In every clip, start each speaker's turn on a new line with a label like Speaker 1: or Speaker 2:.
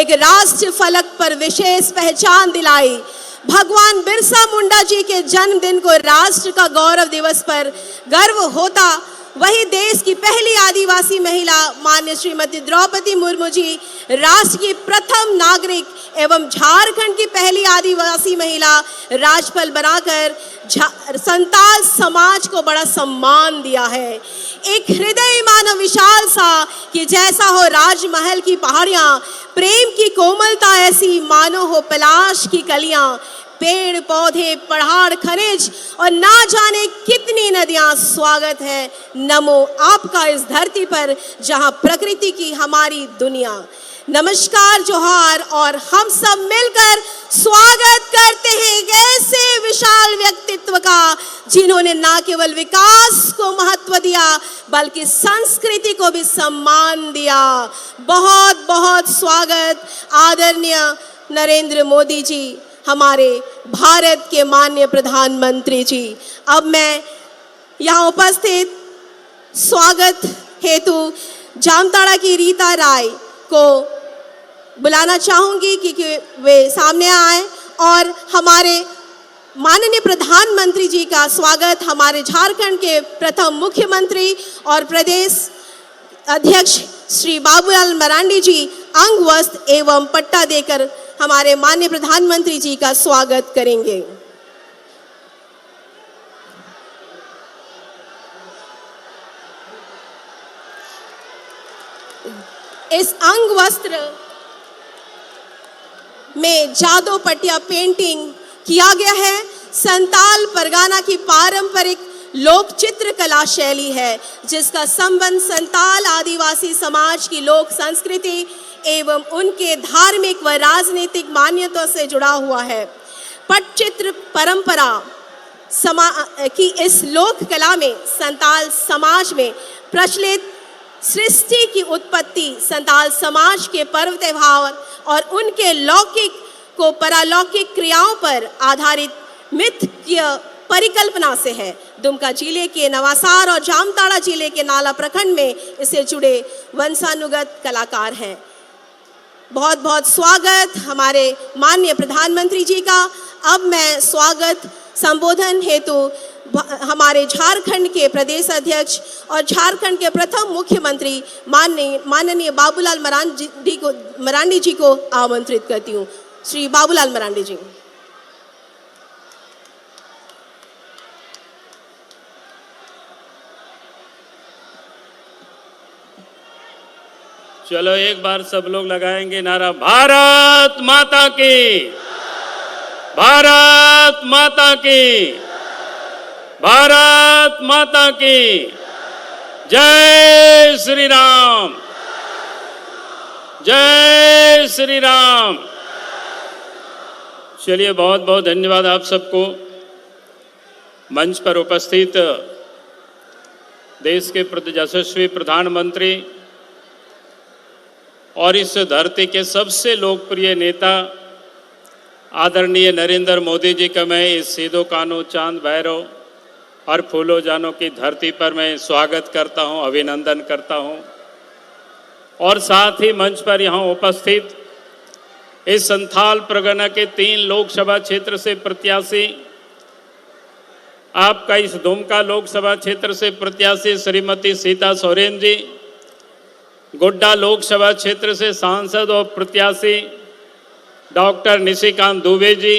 Speaker 1: एक राष्ट्रीय फलक पर विशेष पहचान दिलाई। भगवान बिरसा मुंडा जी के जन्मदिन को राष्ट्र का गौरव दिवस पर गर्व होता, वही देश की पहली आदिवासी महिला माननीय श्रीमती द्रौपदी मुर्मू जी राष्ट्र की प्रथम नागरिक एवं झारखंड की पहली आदिवासी महिला राज्यपाल बनाकर संताल समाज को बड़ा सम्मान दिया है। एक हृदय मानो विशाल सा कि जैसा हो राजमहल की पहाड़ियां, प्रेम की कोमलता ऐसी मानो हो पलाश की कलियां, पेड़ पौधे पहाड़ खनिज और ना जाने कितनी नदियां। स्वागत है नमो आपका इस धरती पर जहां प्रकृति की हमारी दुनिया। नमस्कार जोहार, और हम सब मिलकर स्वागत करते हैं एक ऐसे विशाल व्यक्तित्व का जिन्होंने ना केवल विकास को महत्व दिया बल्कि संस्कृति को भी सम्मान दिया। बहुत बहुत स्वागत आदरणीय नरेंद्र मोदी जी, हमारे भारत के माननीय प्रधानमंत्री जी। अब मैं यहाँ उपस्थित स्वागत हेतु जामताड़ा की रीता राय को बुलाना चाहूंगी कि वे सामने आए और हमारे माननीय प्रधानमंत्री जी का स्वागत हमारे झारखंड के प्रथम मुख्यमंत्री और प्रदेश अध्यक्ष श्री बाबूलाल मरांडी जी अंग वस्त्र एवं पट्टा देकर हमारे माननीय प्रधानमंत्री जी का स्वागत करेंगे। इस अंग वस्त्र में जादू पटिया पेंटिंग किया गया है। संताल परगना की पारंपरिक लोक चित्र कला शैली है जिसका संबंध संताल आदिवासी समाज की लोक संस्कृति एवं उनके धार्मिक व राजनीतिक मान्यताओं से जुड़ा हुआ है। पटचित्र परंपरा की इस लोक कला में संताल समाज में प्रचलित सृष्टि की उत्पत्ति, संताल समाज के पर्व त्योहार और उनके लौकिक को परालौकिक क्रियाओं पर आधारित मिथ की परिकल्पना से है। दुमका जिले के नवासार और जामताड़ा जिले के नाला प्रखंड में इससे जुड़े वंशानुगत कलाकार हैं। बहुत बहुत स्वागत हमारे माननीय प्रधानमंत्री जी का। अब मैं स्वागत संबोधन हेतु हमारे झारखंड के प्रदेश अध्यक्ष और झारखंड के प्रथम मुख्यमंत्री माननीय बाबूलाल मरांडी जी को आमंत्रित करती हूँ। श्री बाबूलाल मरांडी जी।
Speaker 2: चलो एक बार सब लोग लगाएंगे नारा, भारत माता की, भारत माता की, भारत माता की जय श्री राम, जय श्री राम। चलिए बहुत बहुत धन्यवाद आप सबको। मंच पर उपस्थित देश के यशस्वी प्रधानमंत्री और इस धरती के सबसे लोकप्रिय नेता आदरणीय नरेंद्र मोदी जी का मैं इस सीधो कानो चांद भैरव और फूलो जानो की धरती पर मैं स्वागत करता हूं, अभिनंदन करता हूं। और साथ ही मंच पर यहां उपस्थित इस संथाल परगना के 3 लोकसभा क्षेत्र से प्रत्याशी, आपका इस दुमका लोकसभा क्षेत्र से प्रत्याशी श्रीमती सीता सोरेन जी, गोड्डा लोकसभा क्षेत्र से सांसद और प्रत्याशी डॉक्टर निशिकांत दुबे जी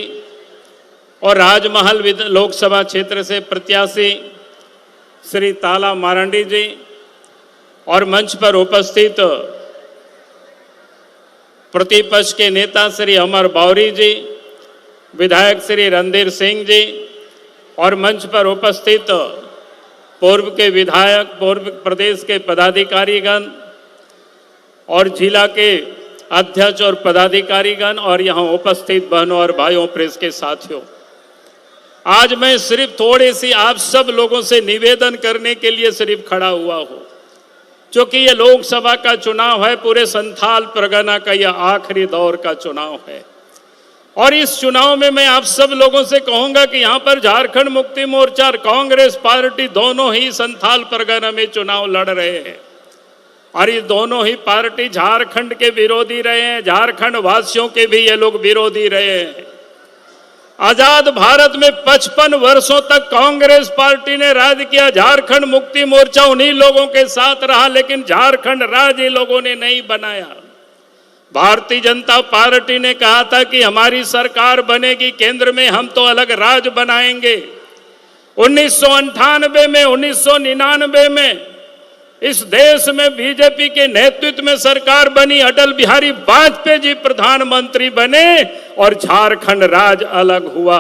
Speaker 2: और राजमहल लोकसभा क्षेत्र से प्रत्याशी श्री ताला मारंडी जी और मंच पर उपस्थित प्रतिपक्ष के नेता श्री अमर बावरी जी, विधायक श्री रणधीर सिंह जी और मंच पर उपस्थित पूर्व के विधायक, पूर्व प्रदेश के पदाधिकारीगण और जिला के अध्यक्ष और पदाधिकारीगण और यहाँ उपस्थित बहनों और भाइयों, प्रेस के साथियों, आज मैं सिर्फ थोड़ी सी आप सब लोगों से निवेदन करने के लिए सिर्फ खड़ा हुआ हूँ, क्योंकि ये लोकसभा का चुनाव है, पूरे संथाल परगना का यह आखिरी दौर का चुनाव है। और इस चुनाव में मैं आप सब लोगों से कहूंगा कि यहाँ पर झारखंड मुक्ति मोर्चा और कांग्रेस पार्टी दोनों ही संथाल परगना में चुनाव लड़ रहे हैं। और ये दोनों ही पार्टी झारखंड के विरोधी रहे हैं, झारखंड वासियों के भी ये लोग विरोधी रहे हैं। आजाद भारत में 55 वर्षों तक कांग्रेस पार्टी ने राज किया, झारखंड मुक्ति मोर्चा उन्हीं लोगों के साथ रहा, लेकिन झारखंड राज्य लोगों ने नहीं बनाया। भारतीय जनता पार्टी ने कहा था कि हमारी सरकार बनेगी केंद्र में, हम तो अलग राज बनाएंगे। 1998 में, 1999 में इस देश में बीजेपी के नेतृत्व में सरकार बनी, अटल बिहारी वाजपेयी जी प्रधानमंत्री बने और झारखंड राज्य अलग हुआ।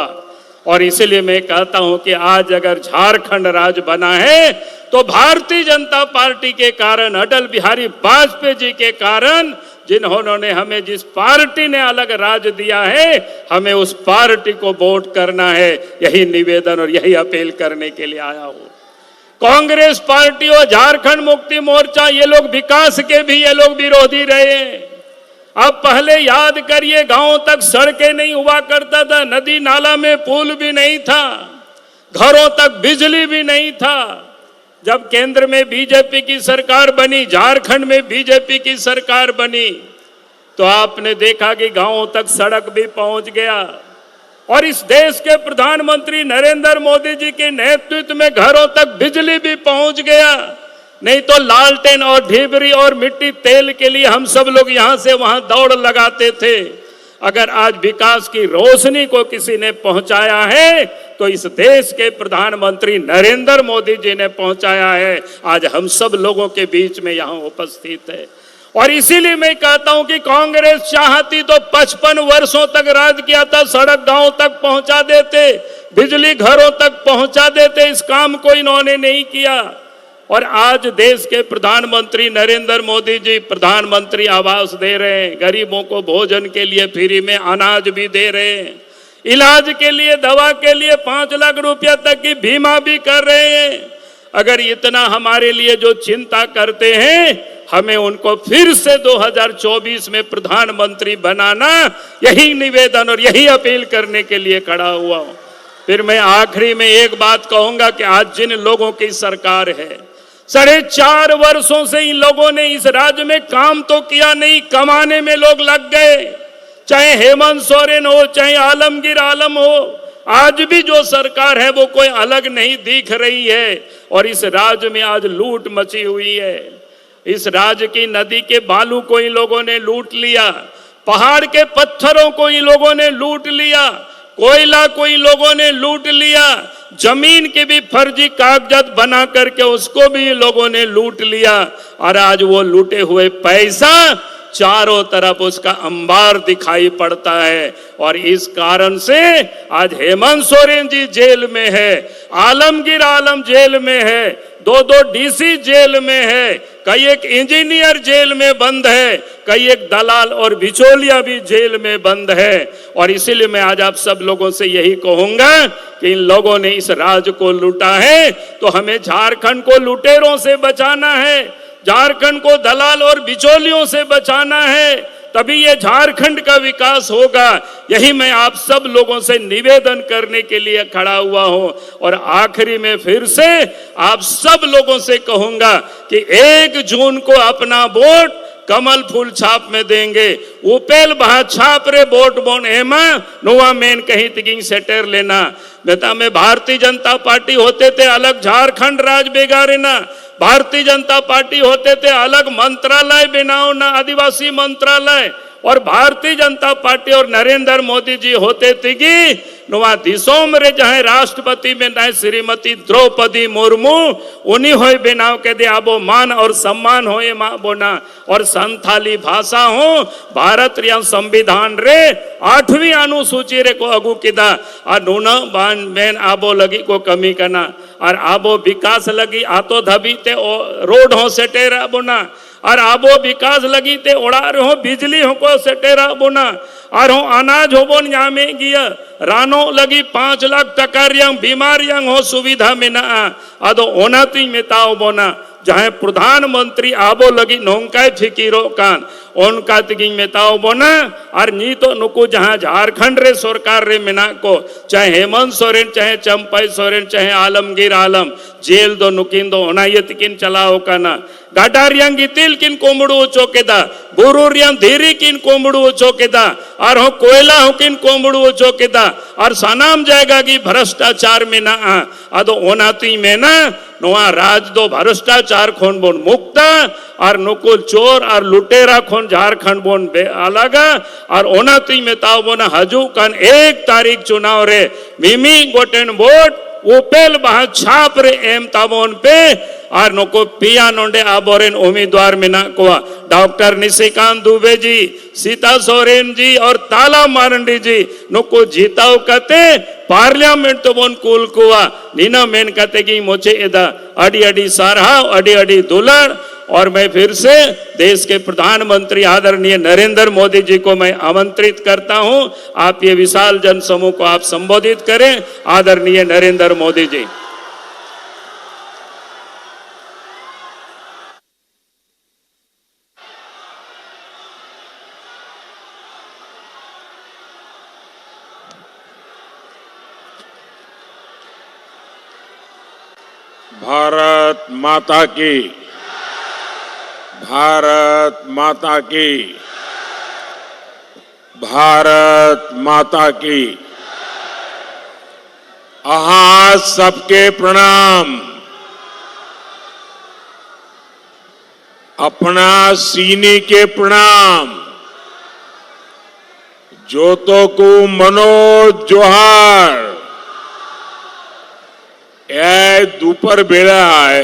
Speaker 2: और इसलिए मैं कहता हूं कि आज अगर झारखंड राज्य बना है तो भारतीय जनता पार्टी के कारण, अटल बिहारी वाजपेयी जी के कारण, जिन्होंने हमें, जिस पार्टी ने अलग राज दिया है, हमें उस पार्टी को वोट करना है। यही निवेदन और यही अपील करने के लिए आया हूं। कांग्रेस पार्टी और झारखंड मुक्ति मोर्चा ये लोग विकास के भी ये लोग विरोधी रहे हैं। अब पहले याद करिए, गांव तक सड़कें नहीं हुआ करता था, नदी नाला में पुल भी नहीं था, घरों तक बिजली भी नहीं था। जब केंद्र में बीजेपी की सरकार बनी, झारखंड में बीजेपी की सरकार बनी, तो आपने देखा कि गांवों तक सड़क भी पहुंच गया। और इस देश के प्रधानमंत्री नरेंद्र मोदी जी के नेतृत्व में घरों तक बिजली भी पहुंच गया। नहीं तो लालटेन और ढिबरी और मिट्टी तेल के लिए हम सब लोग यहां से वहां दौड़ लगाते थे। अगर आज विकास की रोशनी को किसी ने पहुंचाया है तो इस देश के प्रधानमंत्री नरेंद्र मोदी जी ने पहुंचाया है। आज हम सब लोगों के बीच में यहां उपस्थित है। और इसीलिए मैं कहता हूं कि कांग्रेस चाहती तो 55 वर्षों तक राज किया था, सड़क गांव तक पहुंचा देते, बिजली घरों तक पहुंचा देते। इस काम को इन्होंने नहीं किया। और आज देश के प्रधानमंत्री नरेंद्र मोदी जी प्रधानमंत्री आवास दे रहे हैं, गरीबों को भोजन के लिए फ्री में अनाज भी दे रहे हैं, इलाज के लिए, दवा के लिए 5 लाख रुपया तक की बीमा भी कर रहे हैं। अगर इतना हमारे लिए जो चिंता करते हैं, हमें उनको फिर से 2024 में प्रधानमंत्री बनाना, यही निवेदन और यही अपील करने के लिए खड़ा हुआ हूं। फिर मैं आखिरी में एक बात कहूंगा कि आज जिन लोगों की सरकार है, 4.5 वर्षों से इन लोगों ने इस राज्य में काम तो किया नहीं, कमाने में लोग लग गए। चाहे हेमंत सोरेन हो, चाहे आलमगीर आलम हो, आज भी जो सरकार है वो कोई अलग नहीं दिख रही है। और इस राज्य में आज लूट मची हुई है। इस राज्य की नदी के बालू को इन लोगों ने लूट लिया, पहाड़ के पत्थरों को इन लोगों ने लूट लिया, कोयला को इन लोगों ने लूट लिया, जमीन के भी फर्जी कागजात बना करके उसको भी इन लोगों ने लूट लिया। और आज वो लूटे हुए पैसा चारों तरफ उसका अंबार दिखाई पड़ता है। और इस कारण से आज हेमंत सोरेन जी जेल में है, आलमगीर आलम जेल में है, 2 डीसी जेल में है, कई एक इंजीनियर जेल में बंद है, कई एक दलाल और बिचौलिया भी जेल में बंद है। और इसीलिए मैं आज आप सब लोगों से यही कहूंगा कि इन लोगों ने इस राज्य को लूटा है, तो हमें झारखंड को लुटेरों से बचाना है, झारखंड को दलाल और बिचौलियों से बचाना है, तभी ये झारखंड का विकास होगा। यही मैं आप सब लोगों से निवेदन करने के लिए खड़ा हुआ हूं। और आखिरी में फिर से आप सब लोगों से कहूंगा कि 1 जून को अपना वोट कमल फूल छाप में देंगे। उपेल बहा छाप रे वोट बोन एमा नुआ मेन कहीं तिगिंग सेटर लेना। बेटा में भारतीय जनता पार्टी होते थे अलग झारखंड राज बेगारे ना, भारतीय जनता पार्टी होते थे अलग मंत्रालय बनाओ ना, आदिवासी मंत्रालय। और भारतीय जनता पार्टी और नरेंद्र मोदी जी होते थे कि नुआ दिसोम रे जहां राष्ट्रपति में न श्रीमती द्रौपदी मुर्मू उन्हीं हो बनाव के दे आबो मान और सम्मान हो ये माँ बोना। और संथाली भाषा हो भारत रिया संविधान रे 8वीं अनुसूची रे को अगू किदा और नूना बान बेन आबो लगी को कमी करना। और आबो विकास लगी आतो धबी ते रोड हो सेटेरा बोना। और आबो विकास लगी ते ओड़ार हो बिजली हो को सेटेरा बोना। और हो अनाज हो बोन यहाँ में गिया रानो लगी 5 लाख टका रियांग बीमार रियांग हो सुविधा में ना आदो ओनाती में ताओ बोना। जहां प्रधानमंत्री आबो लगी नौकाय फिकीरो कान उनका तिगिंग मेताओ बोना और नी तो नुकु जहां झारखंड रे सरकार रे मेना को चाहे हेमंत सोरेन चाहे चंपाई सोरेन चाहे आलमगीर आलम जेल दो नुकिन दो होना ये तिकिन चलाओ काना गाडारियांग गितिल किन कोमड़ू चौकेदा बुरुरियांग धीरी किन कोमड़ू चौकेदा और हो कोयला हो किन कोमड़ू चौकेदा और सनाम जाएगा कि भ्रष्टाचार में ना अदो ओनाती में ना नोआ राज दो भ्रष्टाचार खोन बोन मुक्ता और नुकुल चोर और लुटेरा खोन झारखंड बोन बे अलगा और ओनाती में ताव बोना हजू कन 1 तारीख चुनाव रे मिमी गोटेन वोट उपेल बहा छाप रे एम ताबोन पे और नको पिया नोंडे आबोरेन उम्मीदवार मिना को डॉक्टर निशिकांत दुबे जी सीता सोरेन जी और ताला मारंडी जी नको जीताओ कते पार्लियामेंट तो बोन कुल कुआ नीना मेन कते की मोचे एदा अडी अडी सारहाव अडी अडी दुलड़ और मैं फिर से देश के प्रधानमंत्री आदरणीय नरेंद्र मोदी जी को मैं आमंत्रित करता हूं आप ये विशाल जनसमूह को आप संबोधित करें आदरणीय नरेंद्र मोदी जी।
Speaker 3: भारत माता की, भारत माता की, भारत माता की। आहा सबके प्रणाम। अपना सीनी के प्रणाम। जोतो को मनोज जोहार। ए दोपहर बेला है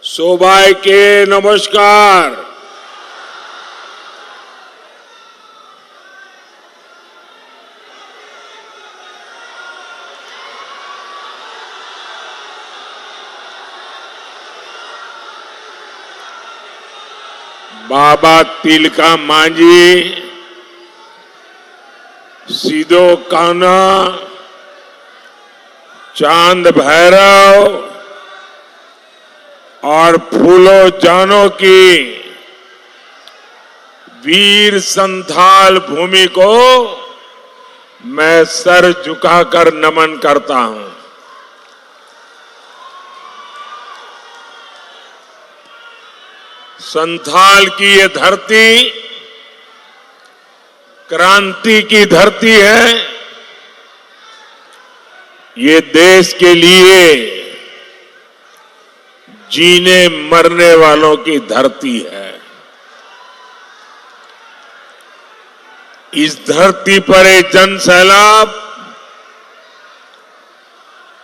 Speaker 3: सोबाई के नमस्कार। बाबा तिलका मांझी, सीधो कान्हा, चांद भैरव और फूलो जानो की वीर संथाल भूमि को मैं सर झुकाकर नमन करता हूं। संथाल की ये धरती क्रांति की धरती है। ये देश के लिए जीने मरने वालों की धरती है। इस धरती पर एक जन सैलाब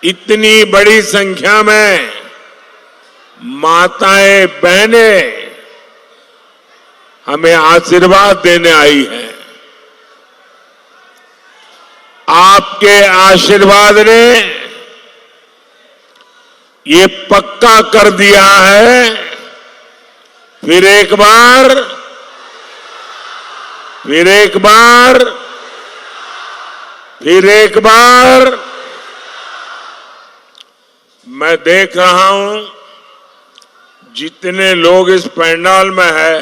Speaker 3: इतनी बड़ी संख्या में माताएं बहनें हमें आशीर्वाद देने आई हैं। आपके आशीर्वाद ने ये पक्का कर दिया है फिर एक बार मैं देख रहा हूं जितने लोग इस पंडाल में है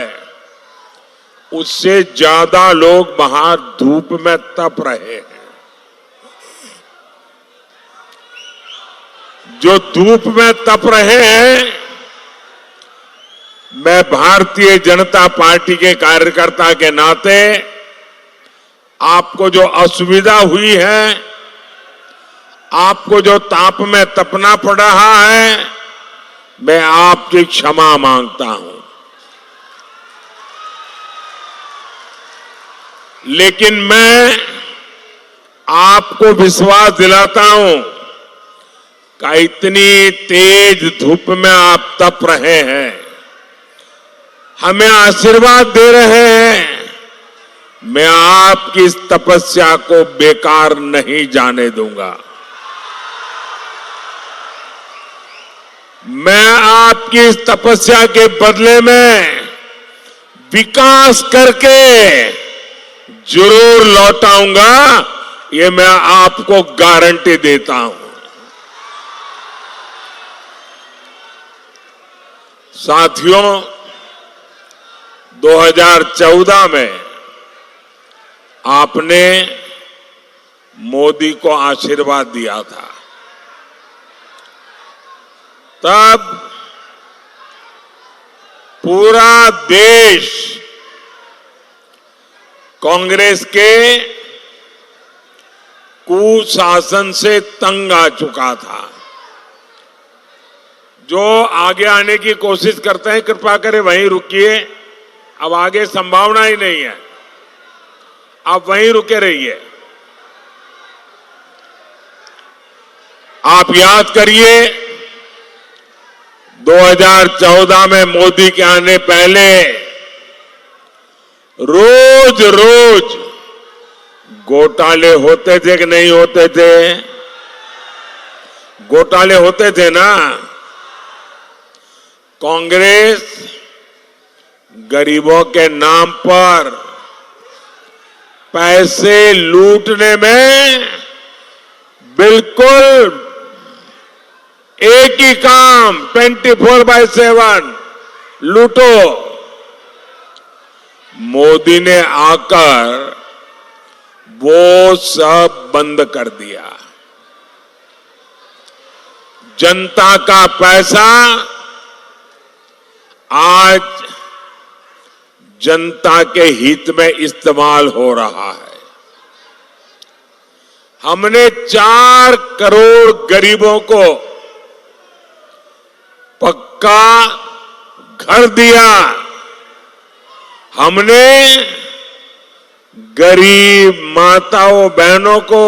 Speaker 3: उससे ज्यादा लोग बाहर धूप में तप रहे हैं। जो धूप में तप रहे हैं, मैं भारतीय जनता पार्टी के कार्यकर्ता के नाते आपको जो असुविधा हुई है, आपको जो ताप में तपना पड़ रहा है, मैं आपकी क्षमा मांगता हूं। लेकिन मैं आपको विश्वास दिलाता हूं कि इतनी तेज धूप में आप तप रहे हैं, हमें आशीर्वाद दे रहे हैं, मैं आपकी इस तपस्या को बेकार नहीं जाने दूंगा। मैं आपकी इस तपस्या के बदले में विकास करके जरूर लौटाऊंगा, ये मैं आपको गारंटी देता हूं। साथियों, 2014 में आपने मोदी को आशीर्वाद दिया था। तब पूरा देश कांग्रेस के कुशासन से तंग आ चुका था। जो आगे आने की कोशिश करते हैं कृपा करें वहीं रुकिए, अब आगे संभावना ही नहीं है, आप वहीं रुके रहिए। आप याद करिए 2014 में मोदी के आने पहले रोज रोज घोटाले होते थे कि नहीं होते थे? घोटाले होते थे ना। कांग्रेस गरीबों के नाम पर पैसे लूटने में बिल्कुल एक ही काम 24/7 लूटो। मोदी ने आकर वो सब बंद कर दिया। जनता का पैसा आज जनता के हित में इस्तेमाल हो रहा है। हमने 4 करोड़ गरीबों को पक्का घर दिया। हमने गरीब माताओं बहनों को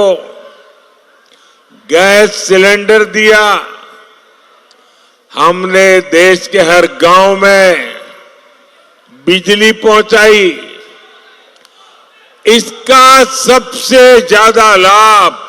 Speaker 3: गैस सिलेंडर दिया। हमने देश के हर गांव में बिजली पहुंचाई। इसका सबसे ज्यादा लाभ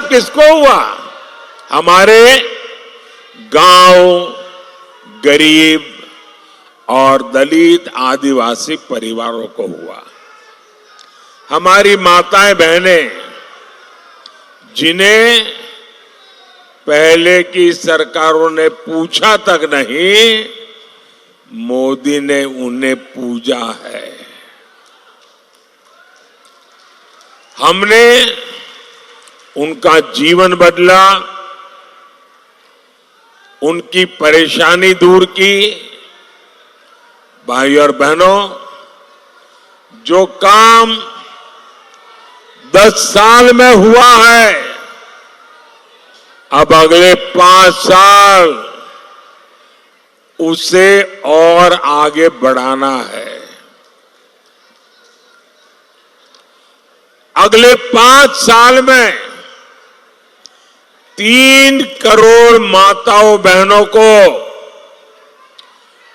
Speaker 3: किसको हुआ? हमारे गांव, गरीब और दलित आदिवासी परिवारों को हुआ। हमारी माताएं बहनें जिन्हें पहले की सरकारों ने पूछा तक नहीं, मोदी ने उन्हें पूजा है। हमने उनका जीवन बदला, उनकी परेशानी दूर की। भाई और बहनों, जो काम 10 साल में हुआ है, अब अगले 5 साल उसे और आगे बढ़ाना है। अगले 5 साल में 3 करोड़ माताओं बहनों को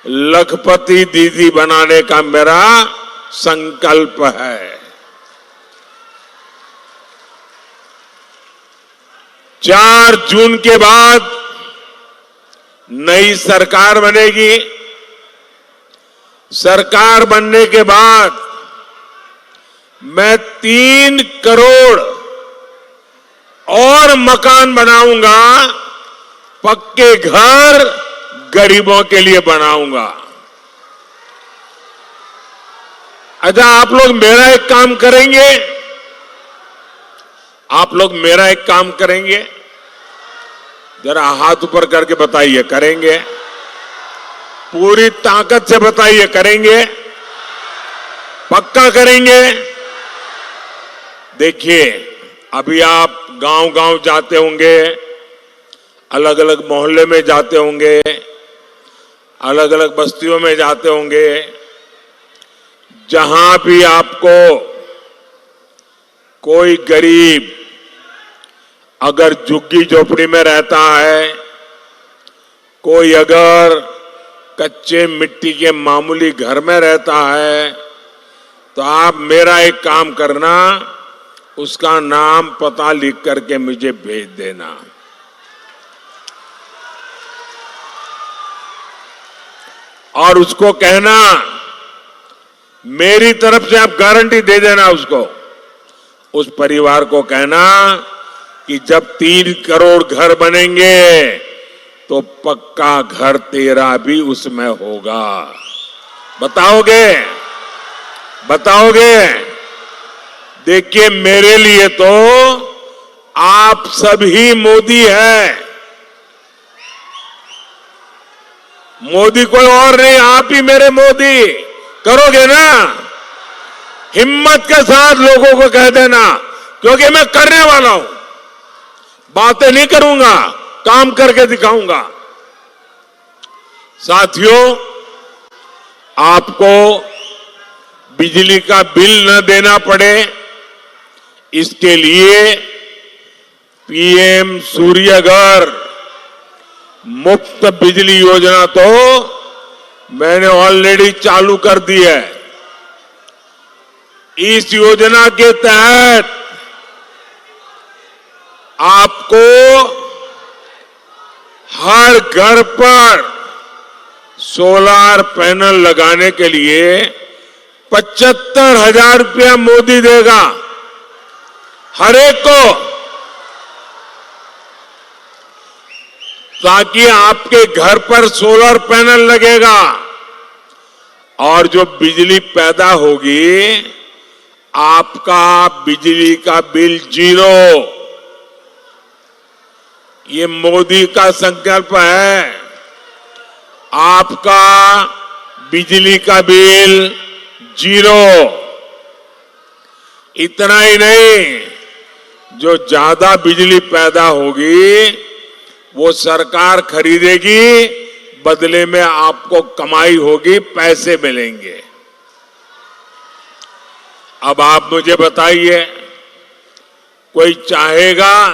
Speaker 3: लखपति दीदी बनाने का मेरा संकल्प है। 4 जून के बाद नई सरकार बनेगी। सरकार बनने के बाद मैं 3 करोड़ और मकान बनाऊंगा, पक्के घर गरीबों के लिए बनाऊंगा। अच्छा, आप लोग मेरा एक काम करेंगे? आप लोग मेरा एक काम करेंगे? जरा हाथ ऊपर करके बताइए, करेंगे? पूरी ताकत से बताइए, करेंगे? पक्का करेंगे? देखिए, अभी आप गांव-गांव जाते होंगे, अलग अलग मोहल्ले में जाते होंगे, अलग अलग बस्तियों में जाते होंगे। जहां भी आपको कोई गरीब अगर झुग्गी झोपड़ी में रहता है, कोई अगर कच्चे मिट्टी के मामूली घर में रहता है, तो आप मेरा एक काम करना, उसका नाम पता लिख करके मुझे भेज देना। और उसको कहना, मेरी तरफ से आप गारंटी दे देना उसको, उस परिवार को कहना कि जब 3 करोड़ घर बनेंगे तो पक्का घर तेरा भी उसमें होगा। बताओगे? बताओगे? देखिए, मेरे लिए तो आप सभी मोदी है। मोदी कोई और नहीं, आप ही मेरे मोदी। करोगे ना? हिम्मत के साथ लोगों को कह देना, क्योंकि मैं करने वाला हूं। बातें नहीं करूंगा, काम करके दिखाऊंगा। साथियों, आपको बिजली का बिल न देना पड़े, इसके लिए पीएम सूर्यघर मुफ्त बिजली योजना तो मैंने ऑलरेडी चालू कर दी है। इस योजना के तहत आपको हर घर पर सोलर पैनल लगाने के लिए 75,000 रुपया मोदी देगा हर एक को, ताकि आपके घर पर सोलर पैनल लगेगा और जो बिजली पैदा होगी, आपका बिजली का बिल 0। ये मोदी का संकल्प है। आपका बिजली का बिल 0। इतना ही नहीं, जो ज्यादा बिजली पैदा होगी वो सरकार खरीदेगी, बदले में आपको कमाई होगी, पैसे मिलेंगे। अब आप मुझे बताइए, कोई चाहेगा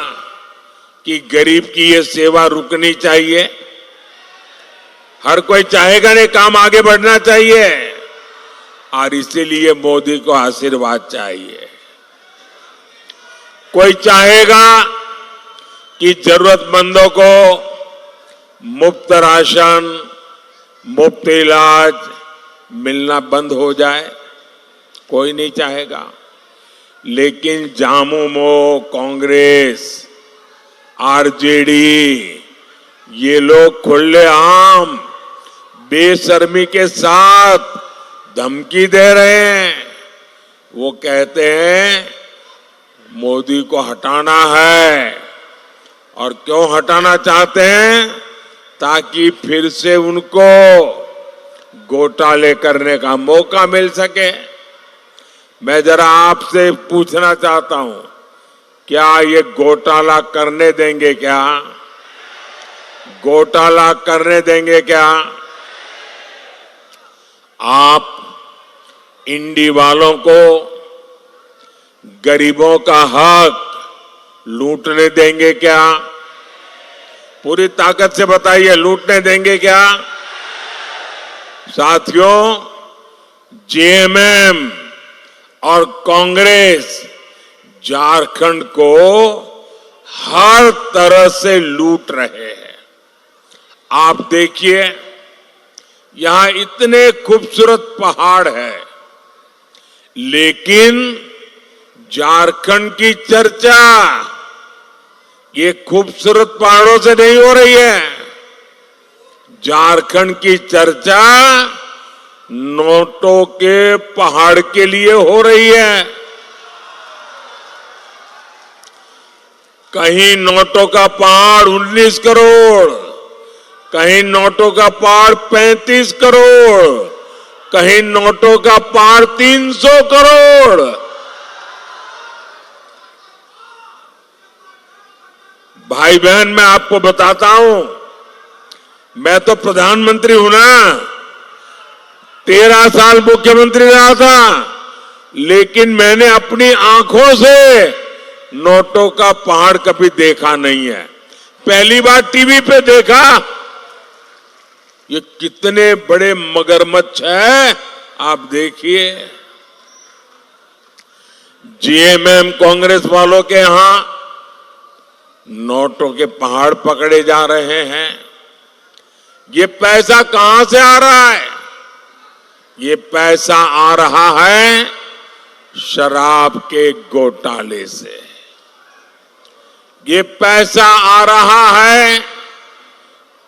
Speaker 3: कि गरीब की ये सेवा रुकनी चाहिए? हर कोई चाहेगा नहीं, काम आगे बढ़ना चाहिए, और इसीलिए मोदी को आशीर्वाद चाहिए। कोई चाहेगा कि जरूरतमंदों को मुफ्त राशन, मुफ्त इलाज मिलना बंद हो जाए? कोई नहीं चाहेगा। लेकिन झामुमो, कांग्रेस, आरजेडी, ये लोग खुलेआम बेशर्मी के साथ धमकी दे रहे हैं। वो कहते हैं मोदी को हटाना है, और क्यों हटाना चाहते हैं? ताकि फिर से उनको घोटाले करने का मौका मिल सके। मैं जरा आपसे पूछना चाहता हूं, क्या ये घोटाला करने देंगे? क्या घोटाला करने देंगे? क्या आप इंडी वालों को गरीबों का हक लूटने देंगे? क्या पूरी ताकत से बताइए, लूटने देंगे क्या? साथियों, जेएमएम और कांग्रेस झारखंड को हर तरह से लूट रहे हैं। आप देखिए, यहां इतने खूबसूरत पहाड़ हैं, लेकिन झारखंड की चर्चा ये खूबसूरत पहाड़ों से नहीं हो रही है। झारखंड की चर्चा नोटों के पहाड़ के लिए हो रही है। कहीं नोटों का पहाड़ 19 करोड़, कहीं नोटों का पहाड़ 35 करोड़, कहीं नोटों का पहाड़ 300 करोड़। भाई बहन, मैं आपको बताता हूं, मैं तो प्रधानमंत्री हूं ना, 13 साल मुख्यमंत्री रहा था, लेकिन मैंने अपनी आंखों से नोटों का पहाड़ कभी देखा नहीं है। पहली बार टीवी पे देखा। ये कितने बड़े मगरमच्छ हैं, आप देखिए। जेएमएम कांग्रेस वालों के यहां नोटों के पहाड़ पकड़े जा रहे हैं। ये पैसा कहां से आ रहा है? ये पैसा आ रहा है शराब के घोटाले से, ये पैसा आ रहा है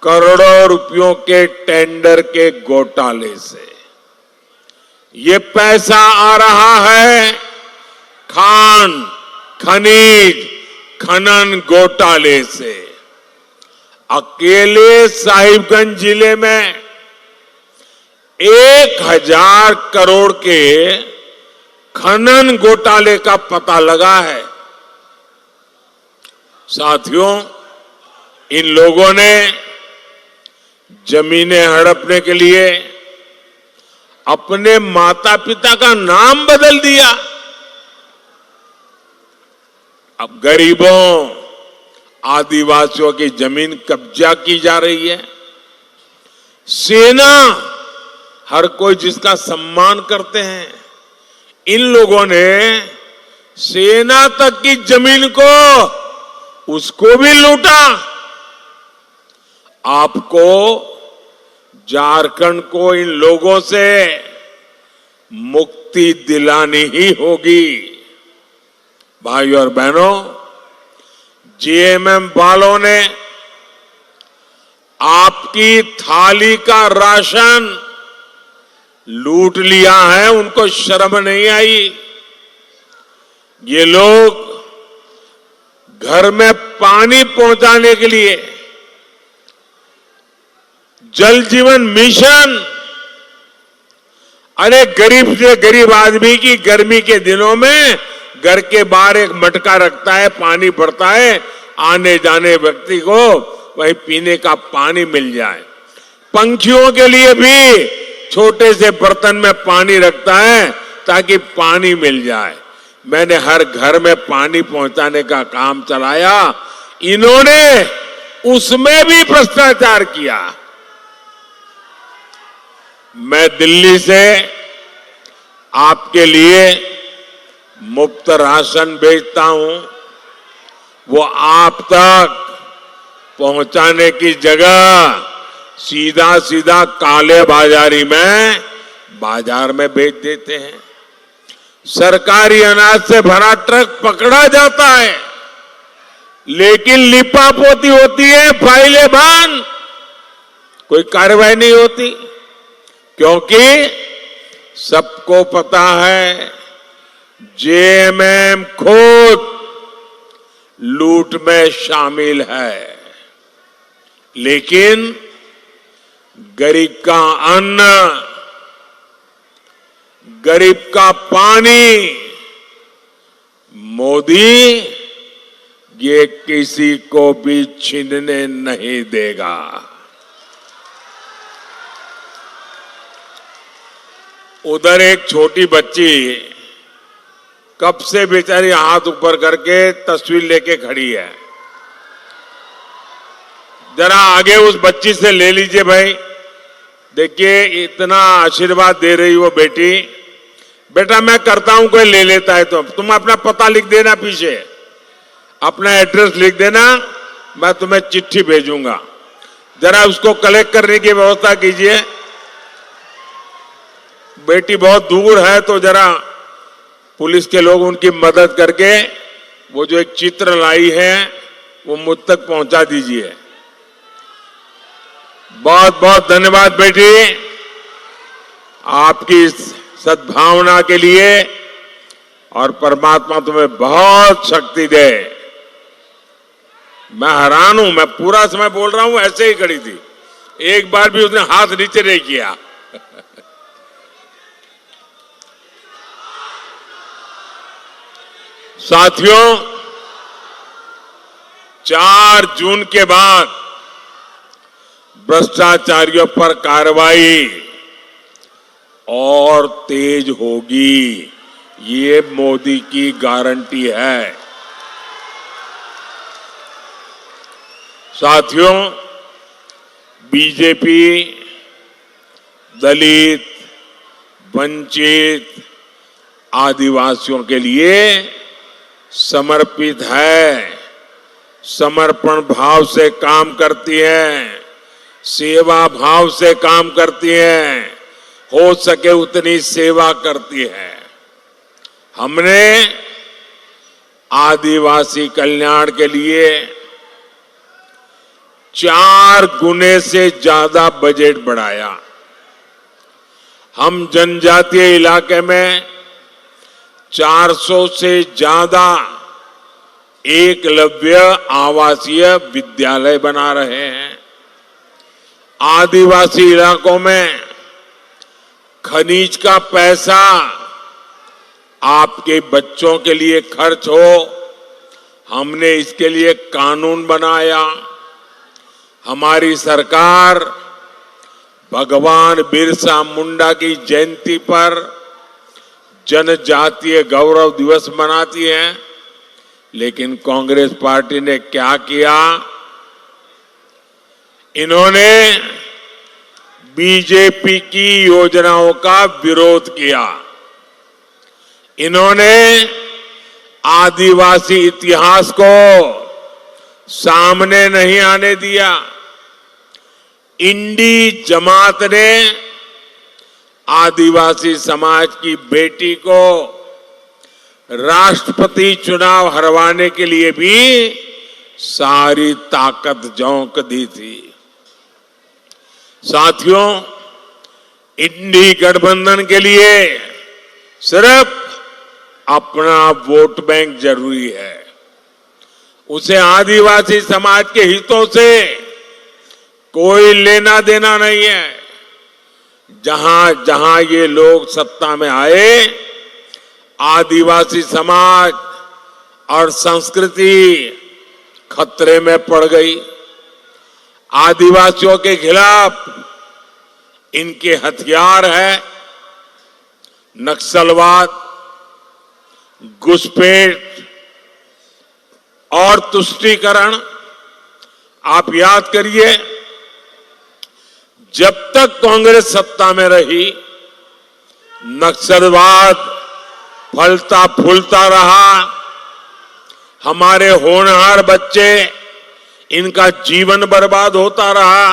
Speaker 3: करोड़ों रुपयों के टेंडर के घोटाले से, ये पैसा आ रहा है खान खनिज खनन घोटाले से। अकेले साहिबगंज जिले में 1000 करोड़ के खनन घोटाले का पता लगा है। साथियों, इन लोगों ने जमीनें हड़पने के लिए अपने माता पिता का नाम बदल दिया। अब गरीबों आदिवासियों की जमीन कब्जा की जा रही है। सेना, हर कोई जिसका सम्मान करते हैं, इन लोगों ने सेना तक की जमीन को उसको भी लूटा। आपको झारखंड को इन लोगों से मुक्ति दिलानी ही होगी। भाइयों और बहनों, जेएमएम वालों ने आपकी थाली का राशन लूट लिया है, उनको शर्म नहीं आई। ये लोग घर में पानी पहुंचाने के लिए जल जीवन मिशन, अरे गरीब से गरीब आदमी की गर्मी के दिनों में घर के बाहर एक मटका रखता है, पानी भरता है, आने जाने व्यक्ति को वही पीने का पानी मिल जाए। पंछियों के लिए भी छोटे से बर्तन में पानी रखता है ताकि पानी मिल जाए। मैंने हर घर में पानी पहुंचाने का काम चलाया, इन्होंने उसमें भी भ्रष्टाचार किया। मैं दिल्ली से आपके लिए मुफ्त राशन भेजता हूं, वो आप तक पहुंचाने की जगह सीधा सीधा काले बाजारी में बाजार में बेच देते हैं। सरकारी अनाज से भरा ट्रक पकड़ा जाता है, लेकिन लिपापोती होती है, फाइलें बंद, कोई कार्रवाई नहीं होती, क्योंकि सबको पता है जेएमएम खुद लूट में शामिल है। लेकिन गरीब का अन्न, गरीब का पानी मोदी ये किसी को भी छीनने नहीं देगा। उधर एक छोटी बच्ची कब से बेचारी हाथ ऊपर करके तस्वीर लेके खड़ी है। जरा आगे उस बच्ची से ले लीजिए भाई। देखिए इतना आशीर्वाद दे रही वो बेटी। बेटा मैं करता हूं, कोई ले लेता है तो तुम अपना पता लिख देना, पीछे अपना एड्रेस लिख देना, मैं तुम्हें चिट्ठी भेजूंगा। जरा उसको कलेक्ट करने की व्यवस्था कीजिए। बेटी बहुत दूर है तो जरा पुलिस के लोग उनकी मदद करके वो जो एक चित्र लाई है वो मुझ तक पहुंचा दीजिए। बहुत बहुत धन्यवाद बेटी, आपकी इस सद्भावना के लिए, और परमात्मा तुम्हें बहुत शक्ति दे। मैं हैरान हूं, मैं पूरा समय बोल रहा हूं, ऐसे ही खड़ी थी, एक बार भी उसने हाथ नीचे नहीं किया। साथियों, 4 जून के बाद भ्रष्टाचारियों पर कार्रवाई और तेज होगी, ये मोदी की गारंटी है। साथियों, बीजेपी दलित, वंचित, आदिवासियों के लिए समर्पित है, समर्पण भाव से काम करती है, सेवा भाव से काम करती है। हो सके उतनी सेवा करती है। हमने आदिवासी कल्याण के लिए 4 गुने से ज्यादा बजट बढ़ाया। हम जनजातीय इलाके में 400 से ज्यादा एकलव्य आवासीय विद्यालय बना रहे हैं। आदिवासी इलाकों में खनिज का पैसा आपके बच्चों के लिए खर्च हो, हमने इसके लिए कानून बनाया। हमारी सरकार भगवान बिरसा मुंडा की जयंती पर जनजातीय गौरव दिवस मनाती है, लेकिन कांग्रेस पार्टी ने क्या किया? इन्होंने बीजेपी की योजनाओं का विरोध किया। इन्होंने आदिवासी इतिहास को सामने नहीं आने दिया। इंडी जमात ने आदिवासी समाज की बेटी को राष्ट्रपति चुनाव हरवाने के लिए भी सारी ताकत झोंक दी थी। साथियों, इंडी गठबंधन के लिए सिर्फ अपना वोट बैंक जरूरी है। उसे आदिवासी समाज के हितों से कोई लेना देना नहीं है। जहां जहां ये लोग सत्ता में आए, आदिवासी समाज और संस्कृति खतरे में पड़ गई। आदिवासियों के खिलाफ इनके हथियार है नक्सलवाद, घुसपैठ और तुष्टीकरण। आप याद करिए, जब तक कांग्रेस सत्ता में रही, नक्सलवाद फलता फूलता रहा। हमारे होनहार बच्चे, इनका जीवन बर्बाद होता रहा।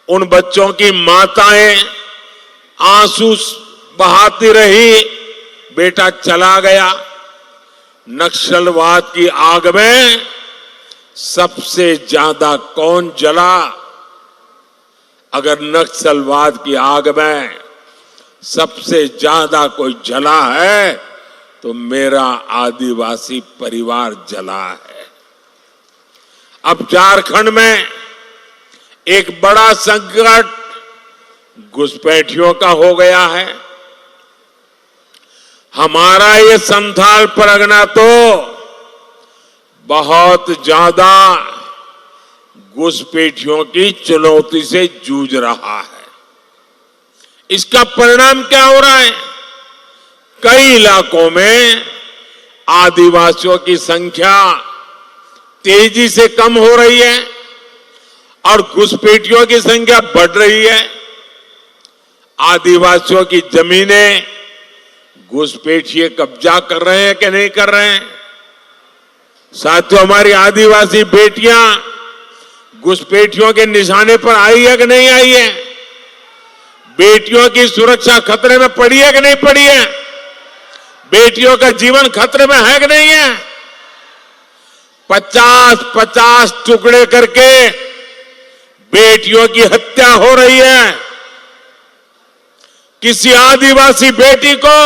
Speaker 3: उन बच्चों की माताएं आंसू बहाती रही, बेटा चला गया। नक्सलवाद की आग में सबसे ज्यादा कौन जला? अगर नक्सलवाद की आग में सबसे ज्यादा कोई जला है तो मेरा आदिवासी परिवार जला है। अब झारखंड में एक बड़ा संकट घुसपैठियों का हो गया है। हमारा ये संथाल परगना तो बहुत ज्यादा घुसपैठियों की चुनौती से जूझ रहा है। इसका परिणाम क्या हो रहा है? कई इलाकों में आदिवासियों की संख्या तेजी से कम हो रही है और घुसपैठियों की संख्या बढ़ रही है। आदिवासियों की जमीनें घुसपैठिए कब्जा कर रहे हैं कि नहीं कर रहे हैं? साथियों, हमारी आदिवासी बेटियां घुसपैठियों के निशाने पर आई है कि नहीं आई है? बेटियों की सुरक्षा खतरे में पड़ी है कि नहीं पड़ी है? बेटियों का जीवन खतरे में है कि नहीं है? 50-50 टुकड़े करके बेटियों की हत्या हो रही है। किसी आदिवासी बेटी को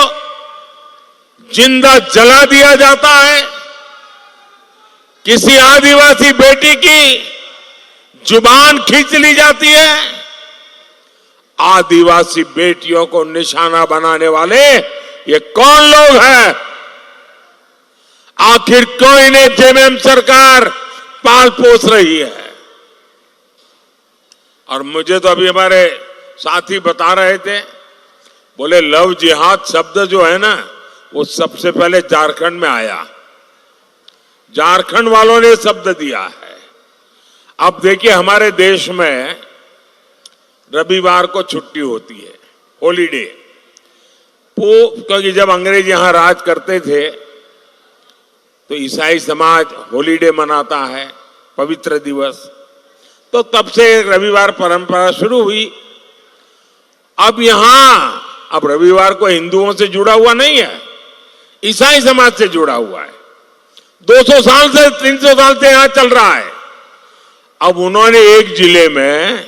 Speaker 3: जिंदा जला दिया जाता है। किसी आदिवासी बेटी की जुबान खींच ली जाती है। आदिवासी बेटियों को निशाना बनाने वाले ये कौन लोग हैं? आखिर क्यों इन्हें जेएमएम सरकार पाल पोस रही है? और मुझे तो अभी हमारे साथी बता रहे थे, बोले लव जिहाद शब्द जो है ना, वो सबसे पहले झारखंड में आया। झारखंड वालों ने शब्द दिया है। अब देखिए, हमारे देश में रविवार को छुट्टी होती है, हॉलीडे। क्योंकि जब अंग्रेज यहां राज करते थे तो ईसाई समाज हॉलीडे मनाता है, पवित्र दिवस। तो तब से रविवार परंपरा शुरू हुई अब यहां अब रविवार को हिंदुओं से जुड़ा हुआ नहीं है, ईसाई समाज से जुड़ा हुआ है। 200 साल से 300 साल से यहां चल रहा है। अब उन्होंने एक जिले में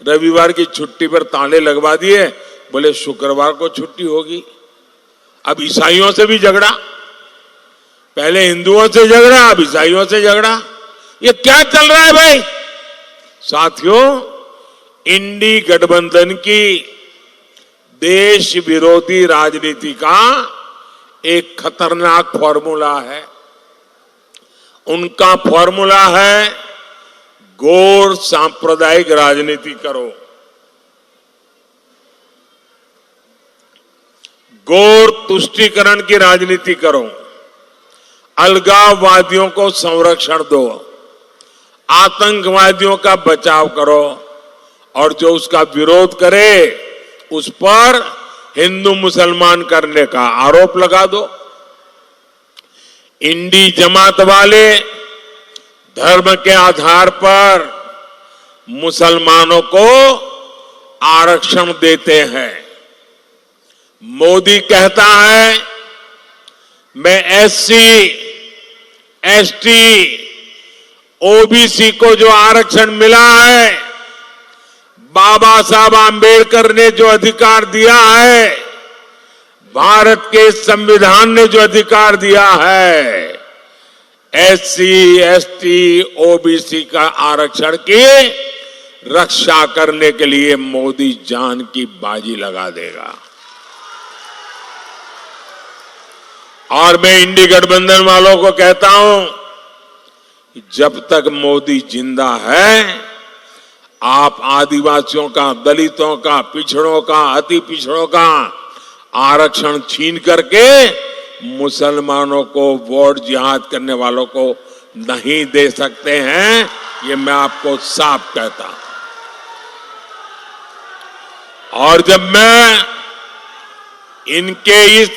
Speaker 3: रविवार की छुट्टी पर ताले लगवा दिए, बोले शुक्रवार को छुट्टी होगी। अब ईसाइयों से भी झगड़ा, पहले हिंदुओं से झगड़ा, अब ईसाइयों से झगड़ा। ये क्या चल रहा है भाई? साथियों, इंडी गठबंधन की देश विरोधी राजनीति का एक खतरनाक फॉर्मूला है। उनका फॉर्मूला है गौर सांप्रदायिक राजनीति करो, गौर तुष्टीकरण की राजनीति करो, अलगाववादियों को संरक्षण दो, आतंकवादियों का बचाव करो, और जो उसका विरोध करे उस पर हिंदू मुसलमान करने का आरोप लगा दो। इंडी जमात वाले धर्म के आधार पर मुसलमानों को आरक्षण देते हैं। मोदी कहता है मैं एससी, एसटी, ओबीसी को जो आरक्षण मिला है, बाबा साहब आंबेडकर ने जो अधिकार दिया है, भारत के संविधान ने जो अधिकार दिया है, एससी, एसटी, ओबीसी का आरक्षण की रक्षा करने के लिए मोदी जान की बाजी लगा देगा। और मैं इंडी गठबंधन वालों को कहता हूं कि जब तक मोदी जिंदा है, आप आदिवासियों का, दलितों का, पिछड़ों का, अति पिछड़ों का आरक्षण छीन करके मुसलमानों को वोट जिहाद करने वालों को नहीं दे सकते हैं। ये मैं आपको साफ कहता हूं। और जब मैं इनके इस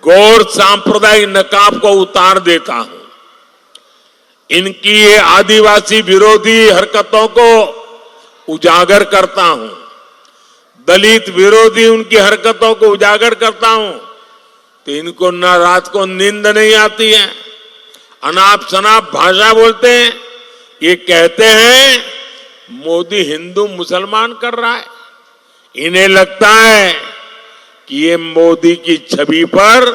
Speaker 3: गौर सांप्रदायिक नकाब को उतार देता हूं, इनकी ये आदिवासी विरोधी हरकतों को उजागर करता हूं, दलित विरोधी उनकी हरकतों को उजागर करता हूं, तो इनको ना रात को नींद नहीं आती है, अनाप शनाप भाषा बोलते हैं। ये कहते हैं मोदी हिंदू मुसलमान कर रहा है। इन्हें लगता है कि ये मोदी की छवि पर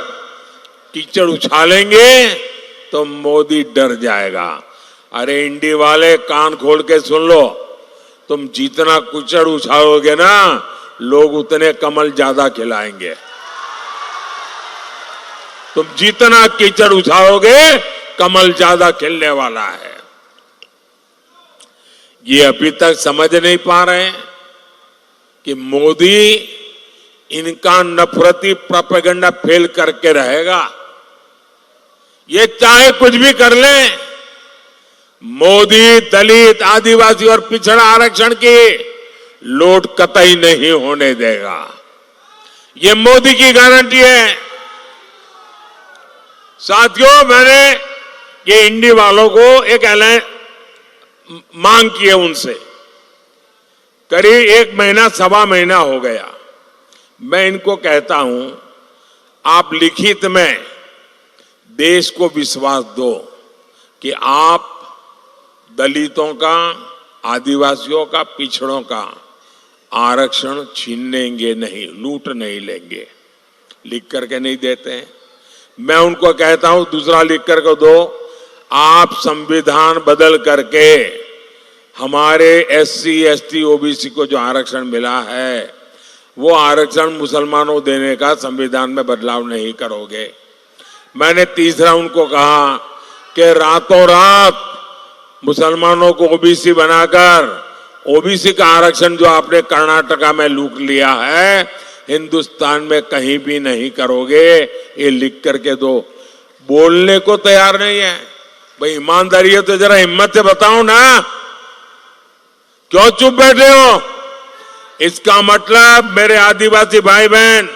Speaker 3: कीचड़ उछालेंगे तो मोदी डर जाएगा। अरे इंडी वाले, कान खोल के सुन लो, तुम जितना कीचड़ उछालोगे ना, लोग उतने कमल ज्यादा खिलाएंगे। तुम जितना कीचड़ उछालोगे, कमल ज्यादा खिलने वाला है। ये अभी तक समझ नहीं पा रहे हैं कि मोदी इनका नफरती प्रोपेगेंडा फेल करके रहेगा। ये चाहे कुछ भी कर ले, मोदी दलित, आदिवासी और पिछड़ा आरक्षण की लूट कतई नहीं होने देगा। ये मोदी की गारंटी है। साथियों, मैंने ये इंडी वालों को एक मांग की है उनसे, करीब 1 महीना, 1.25 महीना हो गया। मैं इनको कहता हूं, आप लिखित में देश को विश्वास दो कि आप दलितों का, आदिवासियों का, पिछड़ों का आरक्षण छीनेंगे नहीं, लूट नहीं लेंगे। लिख करके नहीं देते हैं। मैं उनको कहता हूं दूसरा लिख करके दो, आप संविधान बदल करके हमारे एससी, एसटी, ओबीसी को जो आरक्षण मिला है, वो आरक्षण मुसलमानों को देने का संविधान में बदलाव नहीं करोगे। मैंने तीसरा उनको कहा कि रातों रात मुसलमानों को ओबीसी बनाकर ओबीसी का आरक्षण जो आपने कर्नाटका में लूट लिया है, हिंदुस्तान में कहीं भी नहीं करोगे। ये लिख करके दो। बोलने को तैयार नहीं है भाई। ईमानदारी है तो जरा हिम्मत से बताओ ना, क्यों चुप बैठे हो? इसका मतलब मेरे आदिवासी भाई बहन,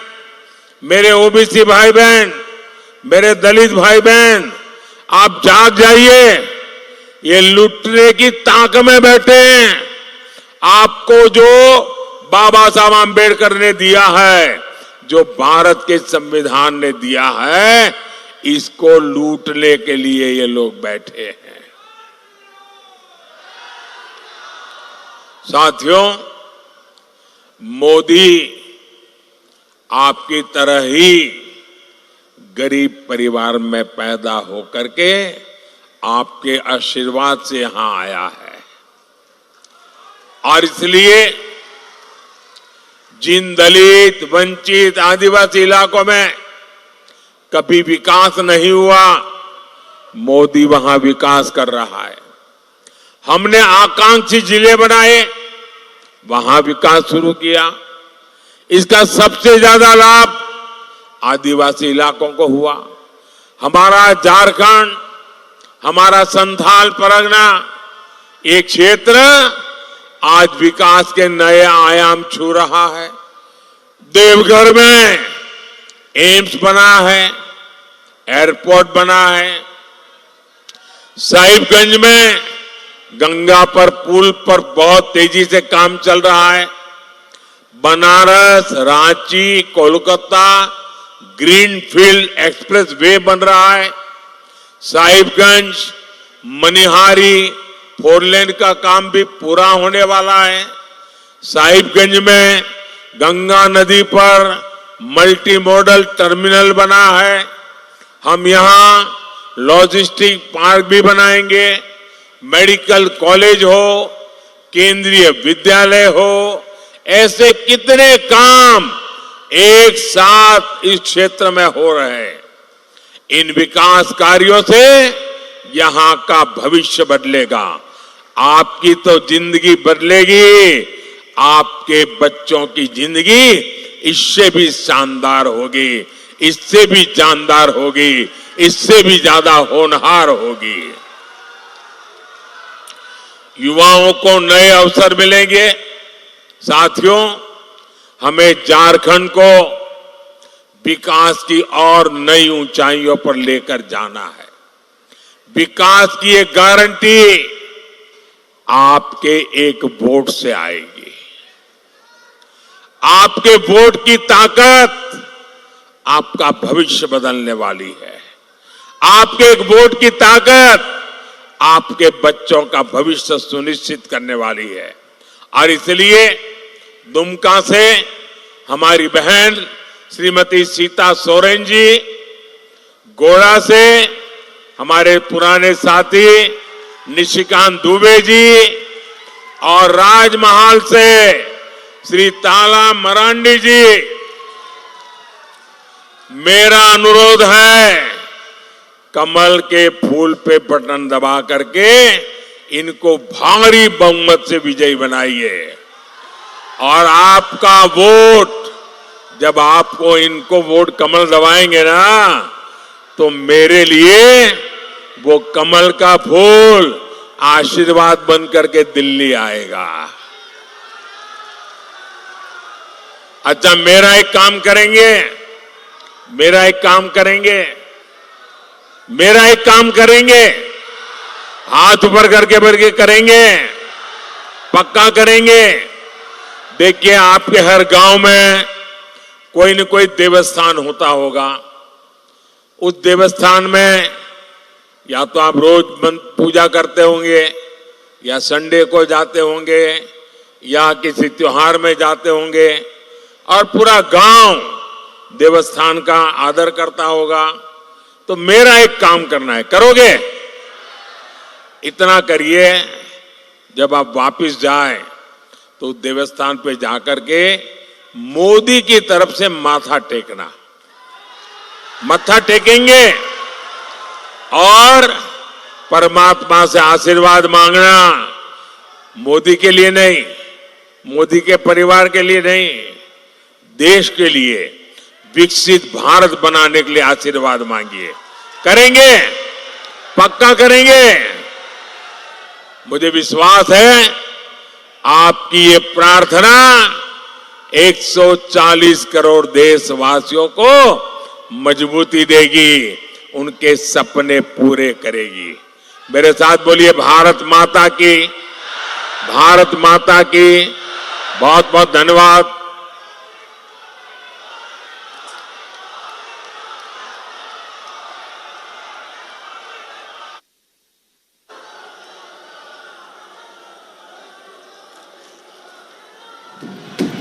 Speaker 3: मेरे ओबीसी भाई बहन, मेरे दलित भाई बहन, आप जाग जाइए। ये लूटने की ताक में बैठे हैं। आपको जो बाबा साहब आम्बेडकर ने दिया है, जो भारत के संविधान ने दिया है, इसको लूटने के लिए ये लोग बैठे हैं। साथियों, मोदी आपकी तरह ही गरीब परिवार में पैदा होकर के आपके आशीर्वाद से यहां आया है, और इसलिए जिन दलित, वंचित, आदिवासी इलाकों में कभी विकास नहीं हुआ, मोदी वहां विकास कर रहा है। हमने आकांक्षी जिले बनाए, वहां विकास शुरू किया। इसका सबसे ज्यादा लाभ आदिवासी इलाकों को हुआ। हमारा झारखंड, हमारा संथाल परगना, ये क्षेत्र आज विकास के नए आयाम छू रहा है। देवघर में एम्स बना है, एयरपोर्ट बना है, साहिबगंज में गंगा पर पुल पर बहुत तेजी से काम चल रहा है। Banaras, Ranchi, Kolkata green field express way बन रहा है। साहिबगंज, मनिहारी फोरलेन का काम भी पूरा होने वाला है। साहिबगंज में गंगा नदी पर मल्टी मॉडल टर्मिनल बना है। हम यहां लॉजिस्टिक पार्क भी बनाएंगे। मेडिकल कॉलेज हो, केंद्रीय विद्यालय हो, ऐसे कितने काम एक साथ इस क्षेत्र में हो रहे हैं। इन विकास कार्यों से यहां का भविष्य बदलेगा। आपकी तो जिंदगी बदलेगी, आपके बच्चों की जिंदगी इससे भी शानदार होगी, इससे भी जानदार होगी, इससे भी ज्यादा होनहार होगी। युवाओं को नए अवसर मिलेंगे। साथियों, हमें झारखंड को विकास की और नई ऊंचाइयों पर लेकर जाना है। विकास की एक गारंटी आपके एक वोट से आएगी। आपके वोट की ताकत आपका भविष्य बदलने वाली है। आपके एक वोट की ताकत आपके बच्चों का भविष्य सुनिश्चित करने वाली है। और इसलिए दुमका से हमारी बहन श्रीमती सीता सोरेन जी, गोड़ा से हमारे पुराने साथी निशिकांत दुबे जी, और राजमहल से श्री ताला मरांडी जी, मेरा अनुरोध है, कमल के फूल पे बटन दबा करके इनको भारी बहुमत से विजयी बनाइए। और आपका वोट, जब आपको इनको वोट कमल दबाएंगे ना, तो मेरे लिए वो कमल का फूल आशीर्वाद बन करके दिल्ली आएगा। अच्छा, मेरा एक काम करेंगे, हाथ ऊपर करके करेंगे, पक्का करेंगे। देखिए, आपके हर गांव में कोई न कोई देवस्थान होता होगा। उस देवस्थान में या तो आप रोज पूजा करते होंगे, या संडे को जाते होंगे, या किसी त्योहार में जाते होंगे, और पूरा गांव देवस्थान का आदर करता होगा। तो मेरा एक काम करना है, करोगे? इतना करिए, जब आप वापस जाएं तो देवस्थान पे जाकर के मोदी की तरफ से माथा टेकना, मत्था टेकेंगे और परमात्मा से आशीर्वाद मांगना। मोदी के लिए नहीं, मोदी के परिवार के लिए नहीं, देश के लिए, विकसित भारत बनाने के लिए आशीर्वाद मांगिए। करेंगे? पक्का करेंगे? मुझे विश्वास है आपकी ये प्रार्थना 140 करोड़ देशवासियों को मजबूती देगी, उनके सपने पूरे करेगी। मेरे साथ बोलिए, भारत माता की, भारत माता की, बहुत बहुत धन्यवाद।